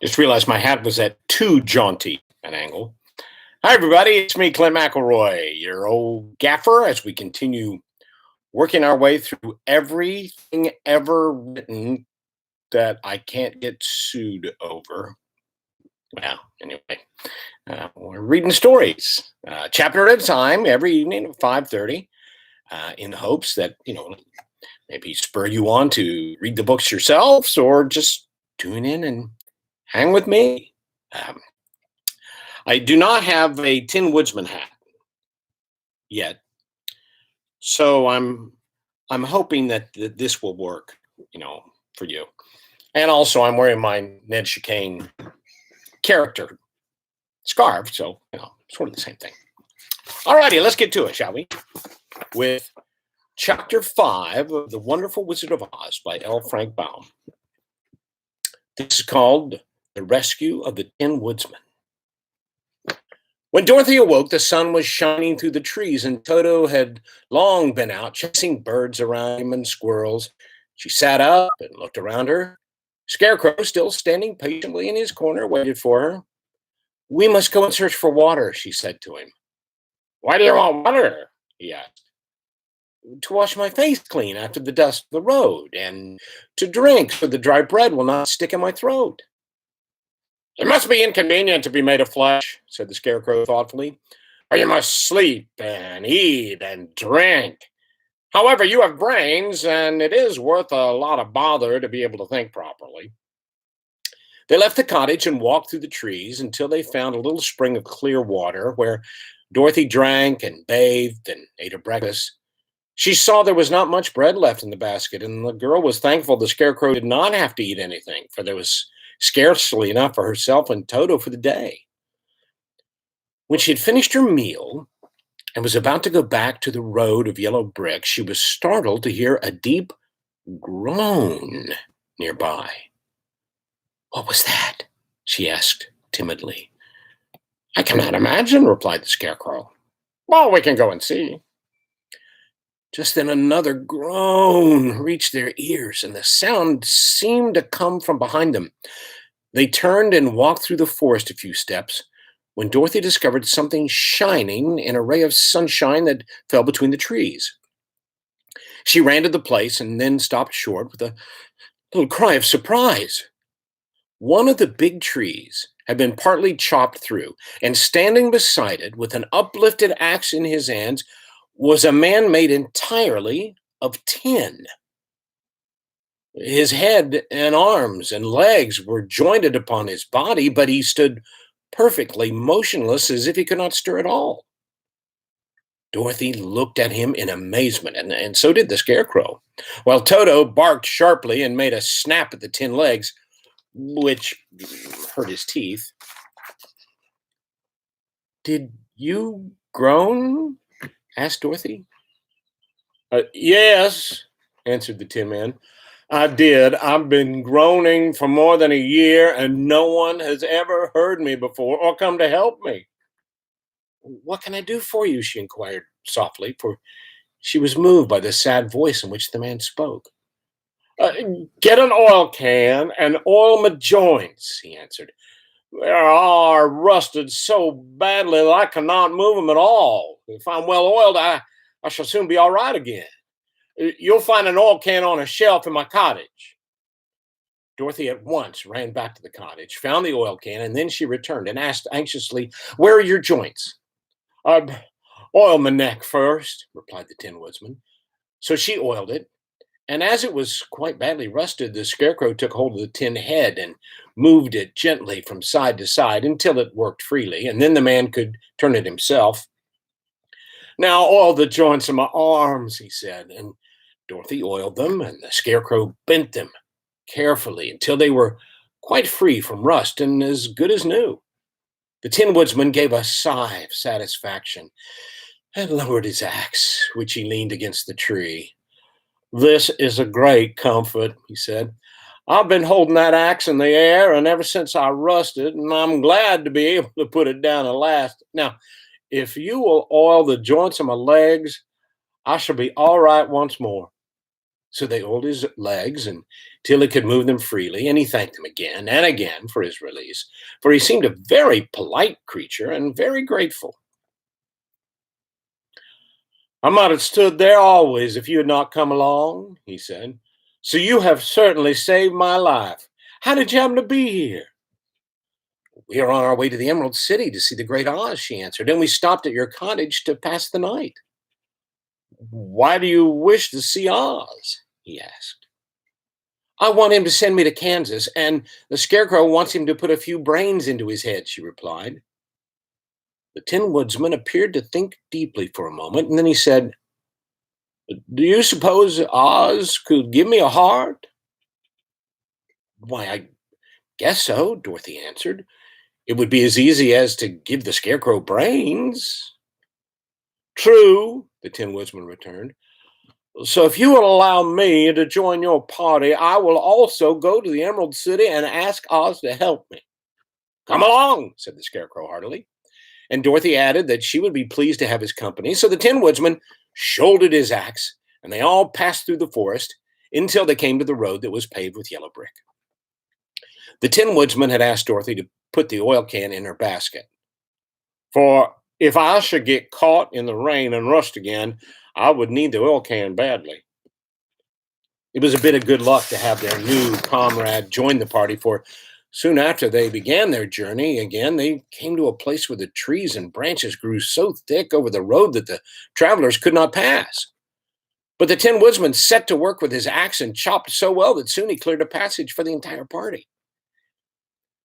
Just realized my hat was at too jaunty an angle. Hi, everybody. It's me, Clint McElroy, your old gaffer, as we continue working our way through everything ever written that I can't get sued over. Well, anyway, we're reading stories, chapter at a time, every evening at 5:30, in hopes that maybe spur you on to read the books yourselves, or just tune in and hang with me. Um, I do not have a Tin Woodsman hat yet, so I'm hoping that this will work, for you. And also, I'm wearing my Ned Chicane character scarf, so sort of the same thing. All righty, let's get to it, shall we? With Chapter 5 of The Wonderful Wizard of Oz by L. Frank Baum. This is called The Rescue of the Tin Woodsman. When Dorothy awoke, the sun was shining through the trees, and Toto had long been out chasing birds around him and squirrels. She sat up and looked around her. Scarecrow, still standing patiently in his corner, waited for her. "We must go and search for water," she said to him. "Why do you want water?" he asked. "To wash my face clean after the dust of the road, and to drink so the dry bread will not stick in my throat." "It must be inconvenient to be made of flesh," said the Scarecrow thoughtfully, "or you must sleep and eat and drink. However, you have brains, and it is worth a lot of bother to be able to think properly." They left the cottage and walked through the trees until they found a little spring of clear water where Dorothy drank and bathed and ate her breakfast. She saw there was not much bread left in the basket, and the girl was thankful the Scarecrow did not have to eat anything, for there was scarcely enough for herself and Toto for the day. When she had finished her meal and was about to go back to the road of yellow brick, she was startled to hear a deep groan nearby. "What was that?" she asked timidly. "I cannot imagine," replied the Scarecrow. "Well, we can go and see." Just then another groan reached their ears, and the sound seemed to come from behind them. They turned and walked through the forest a few steps when Dorothy discovered something shining in a ray of sunshine that fell between the trees. She ran to the place and then stopped short with a little cry of surprise. One of the big trees had been partly chopped through, and standing beside it with an uplifted axe in his hands was a man made entirely of tin. His head and arms and legs were jointed upon his body, but he stood perfectly motionless as if he could not stir at all. Dorothy looked at him in amazement, and so did the Scarecrow, while Toto barked sharply and made a snap at the tin legs, which hurt his teeth. "Did you groan?" asked Dorothy. "Yes," answered the Tin Man. "I did. I've been groaning for more than a year, and no one has ever heard me before or come to help me." "What can I do for you?" she inquired softly, for she was moved by the sad voice in which the man spoke. "Uh, Get an oil can and oil my joints," he answered. "They are rusted so badly that I cannot move them at all. If I'm well oiled, I shall soon be all right again. You'll find an oil can on a shelf in my cottage." Dorothy at once ran back to the cottage, found the oil can, and then she returned and asked anxiously, "Where are your joints?" "Uh, Oil my neck first," replied the Tin Woodsman. So she oiled it, and as it was quite badly rusted, the Scarecrow took hold of the tin head and moved it gently from side to side until it worked freely, and then the man could turn it himself. "Now oil the joints of my arms," he said, and Dorothy oiled them, and the Scarecrow bent them carefully until they were quite free from rust and as good as new. The Tin Woodsman gave a sigh of satisfaction and lowered his axe, which he leaned against the tree. "This is a great comfort," he said. "I've been holding that axe in the air, and ever since I rusted, and I'm glad to be able to put it down at last. Now, if you will oil the joints of my legs, I shall be all right once more." So they oiled his legs until he could move them freely, and he thanked them again and again for his release, for he seemed a very polite creature and very grateful. I might have stood there always if you had not come along, he said. So you have certainly saved my life. How did you happen to be here? We are on our way to the Emerald City to see the Great Oz, she answered, and we stopped at your cottage to pass the night. Why do you wish to see Oz? He asked. I want him to send me to Kansas, and the Scarecrow wants him to put a few brains into his head, she replied. The Tin Woodsman appeared to think deeply for a moment, and then he said, Do you suppose Oz could give me a heart? Why, I guess so, Dorothy answered. It would be as easy as to give the Scarecrow brains. True, the Tin Woodsman returned. So if you will allow me to join your party, I will also go to the Emerald City and ask Oz to help me. Come along, said the Scarecrow heartily. And Dorothy added that she would be pleased to have his company. So the Tin Woodsman shouldered his axe, and they all passed through the forest until they came to the road that was paved with yellow brick. The Tin Woodsman had asked Dorothy to put the oil can in her basket. For if I should get caught in the rain and rust again, I would need the oil can badly. It was a bit of good luck to have their new comrade join the party, for soon after they began their journey again, they came to a place where the trees and branches grew so thick over the road that the travelers could not pass. But the Tin Woodsman set to work with his axe and chopped so well that soon he cleared a passage for the entire party.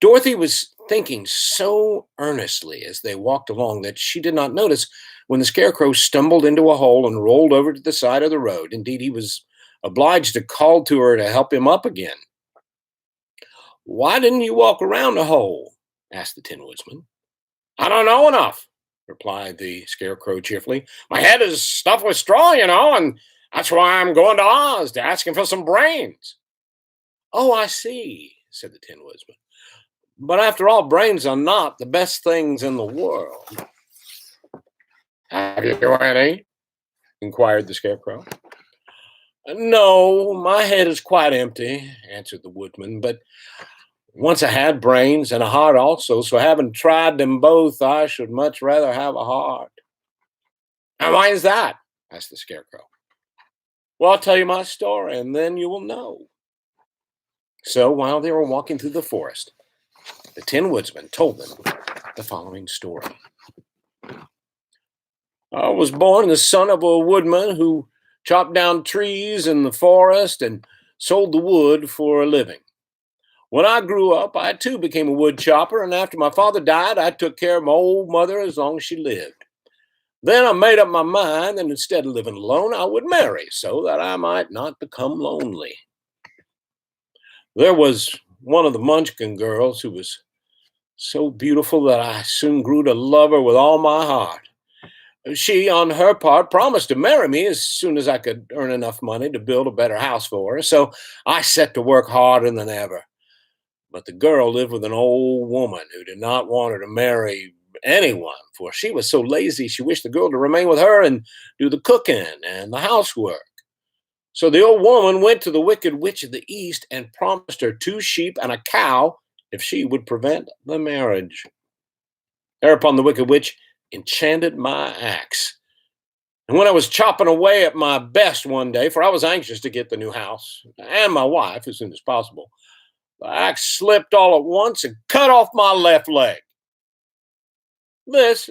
Dorothy was thinking so earnestly as they walked along that she did not notice when the Scarecrow stumbled into a hole and rolled over to the side of the road. Indeed, he was obliged to call to her to help him up again. Why didn't you walk around the hole? Asked the Tin Woodsman. I don't know enough, replied the Scarecrow cheerfully. My head is stuffed with straw, and that's why I'm going to Oz to ask him for some brains. Oh, I see, said the Tin Woodsman. But after all, brains are not the best things in the world. Have you any? Inquired the Scarecrow. No, my head is quite empty, answered the Woodman, but once I had brains and a heart also, so having tried them both, I should much rather have a heart. And why is that? Asked the Scarecrow. Well, I'll tell you my story, and then you will know. So while they were walking through the forest, the Tin Woodsman told them the following story. I was born the son of a woodman who chopped down trees in the forest and sold the wood for a living. When I grew up, I too became a woodchopper, and after my father died, I took care of my old mother as long as she lived. Then I made up my mind that instead of living alone, I would marry so that I might not become lonely. There was one of the Munchkin girls who was so beautiful that I soon grew to love her with all my heart. She, on her part, promised to marry me as soon as I could earn enough money to build a better house for her, so I set to work harder than ever. But the girl lived with an old woman who did not want her to marry anyone, for she was so lazy she wished the girl to remain with her and do the cooking and the housework. So the old woman went to the Wicked Witch of the East and promised her 2 sheep and a cow if she would prevent the marriage. Thereupon the Wicked Witch enchanted my axe. And when I was chopping away at my best one day, for I was anxious to get the new house and my wife as soon as possible, the axe slipped all at once and cut off my left leg. This,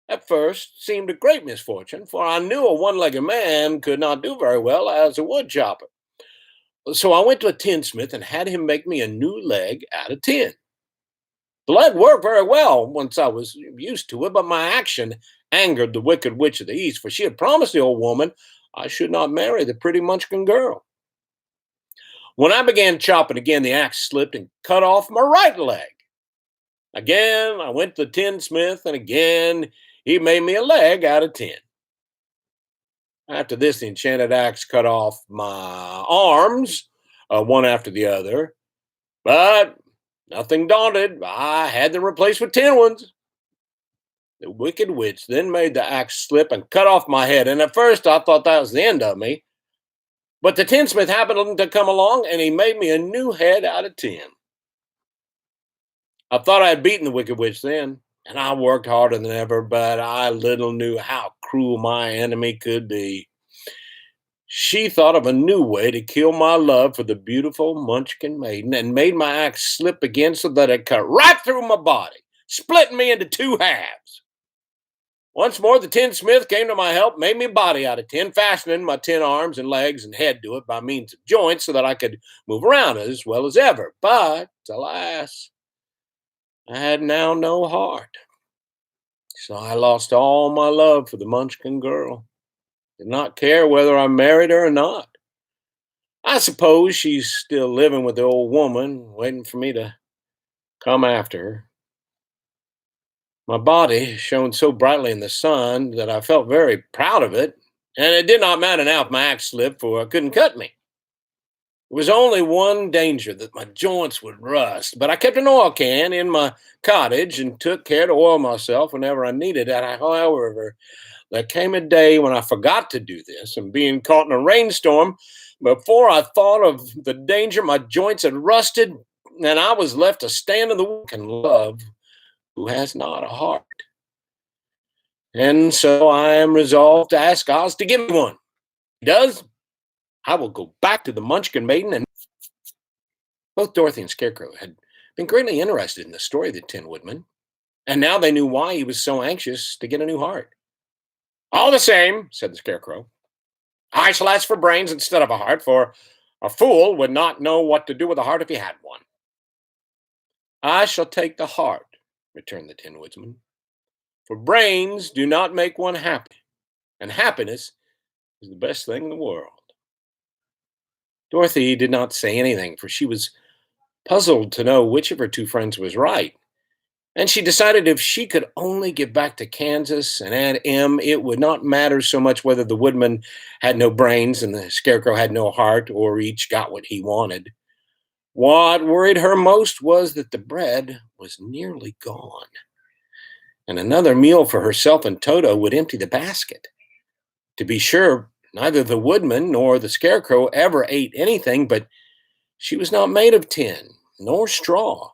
at first, seemed a great misfortune, for I knew a one-legged man could not do very well as a woodchopper. So I went to a tinsmith and had him make me a new leg out of tin. The leg worked very well once I was used to it, but my action angered the Wicked Witch of the East, for she had promised the old woman I should not marry the pretty Munchkin girl. When I began chopping again, the axe slipped and cut off my right leg. Again, I went to the tinsmith, and again, he made me a leg out of tin. After this, the enchanted axe cut off my arms, one after the other, but nothing daunted, I had them replaced with tin ones. The Wicked Witch then made the axe slip and cut off my head, and at first I thought that was the end of me. But the tinsmith happened to come along and he made me a new head out of tin. I thought I had beaten the wicked witch then, and I worked harder than ever, but I little knew how cruel my enemy could be. She thought of a new way to kill my love for the beautiful Munchkin maiden and made my axe slip again so that it cut right through my body, splitting me into two halves. Once more, the tinsmith came to my help, made me a body out of tin, fastening my tin arms and legs and head to it by means of joints so that I could move around as well as ever. But, alas, I had now no heart. So I lost all my love for the Munchkin girl. Did not care whether I married her or not. I suppose she's still living with the old woman, waiting for me to come after her. My body shone so brightly in the sun that I felt very proud of it, and it did not matter now if my axe slipped, for it couldn't cut me. There was only one danger, that my joints would rust, but I kept an oil can in my cottage and took care to oil myself whenever I needed it. However, there came a day when I forgot to do this, and being caught in a rainstorm, before I thought of the danger, my joints had rusted, and I was left to stand in the wick and love who has not a heart. And so I am resolved to ask Oz to give me one. If he does, I will go back to the Munchkin maiden. And both Dorothy and Scarecrow had been greatly interested in the story of the Tin Woodman, and now they knew why he was so anxious to get a new heart. All the same, said the Scarecrow, I shall ask for brains instead of a heart, for a fool would not know what to do with a heart if he had one. I shall take the heart, returned the Tin Woodsman, for brains do not make one happy, and happiness is the best thing in the world. Dorothy did not say anything, for she was puzzled to know which of her two friends was right. And she decided if she could only get back to Kansas and Aunt Em, it would not matter so much whether the Woodman had no brains and the Scarecrow had no heart, or each got what he wanted. What worried her most was that the bread was nearly gone, and another meal for herself and Toto would empty the basket. To be sure, neither the Woodman nor the Scarecrow ever ate anything, but she was not made of tin nor straw,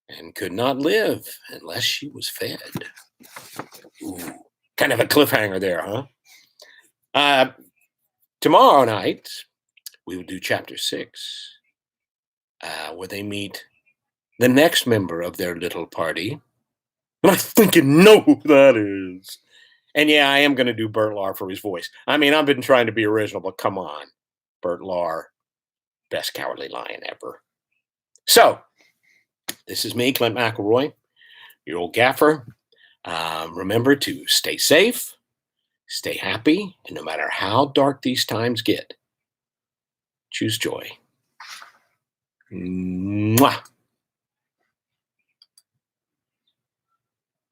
and could not live unless she was fed. Ooh, kind of a cliffhanger there, huh? Uh, Tomorrow night, we will do chapter 6, where they meet the next member of their little party. And I think you know who that is. And yeah, I am going to do Bert Lahr for his voice. I mean, I've been trying to be original, but come on. Bert Lahr, best cowardly lion ever. So, this is me, Clint McElroy, your old gaffer. Remember to stay safe, stay happy, and no matter how dark these times get, choose joy. Mwah.